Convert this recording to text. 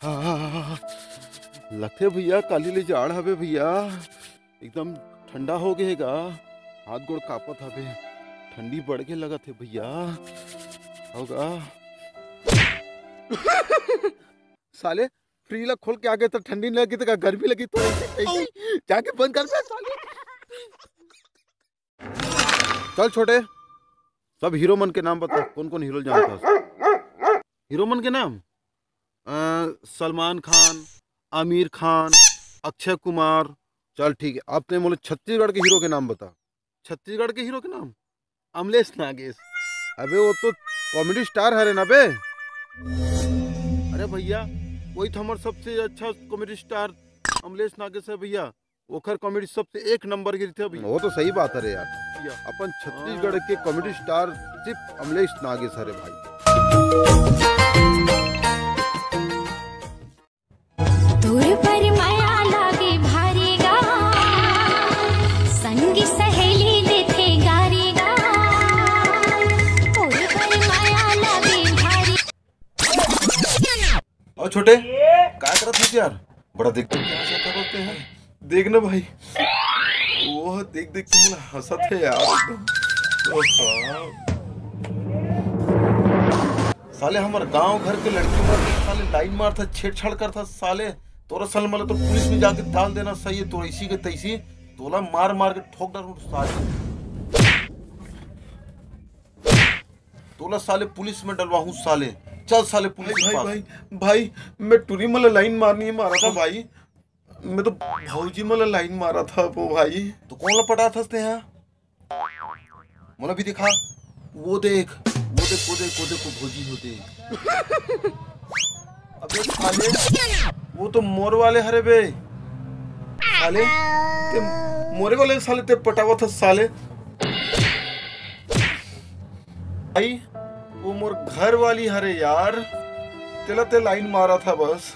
हाँ, लगते भैया काली ले जाड़ हवे भैया, एकदम ठंडा हो गएगा, हाथ गोड़ कापत हवे, ठंडी बढ़ के लगत है भैया, होगा। साले फ्री लग खोल के आगे तो ठंडी नहीं लगी तो गर्मी लगी तो जाके बंद कर दे साले। चल छोटे, सब हीरो मन के नाम बता, कौन कौन हीरो जानता है? हीरो मन के नाम सलमान खान, आमिर खान, अक्षय कुमार। चल ठीक है, आपने बोले छत्तीसगढ़ के हीरो के नाम बता। छत्तीसगढ़ के हीरो के नाम अमलेश नागेश। अबे वो तो कॉमेडी स्टार है ना बे। अरे भैया वही तो हमारे सबसे अच्छा कॉमेडी स्टार अमलेश नागेश है भैया, ओखर कॉमेडी सबसे एक नंबर की थे भैया। वो तो सही बात है रे यार, अपन छत्तीसगढ़ के कॉमेडी स्टार सिर्फ अमलेश नागेश है रे भाई। दूर पर माया लागे भारी गा, संगी सहेली देखे गारी गा, दूर पर माया लागे भारी। और छोटे क्या करत है यार, बड़ा देख के क्या क्या करते हैं, देख ना भाई, वो देख देख के मुझे हंसत है यार एकदम। साले हमारे गांव घर के लड़की मर साले लाइन मारता, छेड़छाड़ करता साले, तोरा साले मतलब तो पुलिस में जाके डाल देना सही है, तो इसी के तैसी तोला मार मार के ठोक डाल साले, तोला साले पुलिस में डलवाहूं साले। चल साले पुलिस के पास। भाई मैं टूरी मला लाइन मारनी मारा था भाई, मैं तो भौजी मला लाइन मारा था वो भाई। तो कौन लपटा था यहाँ, मला भी दिखा, वो देख वो देख वो देख वो देख वो भौजी हो देख। अबे साले वो तो मोर वाले हरे बे साले, ते मोरे वाले साले ते पटावा था साले। भाई वो मोर घर वाली हरे यार, तेला ते लाइन मारा था बस।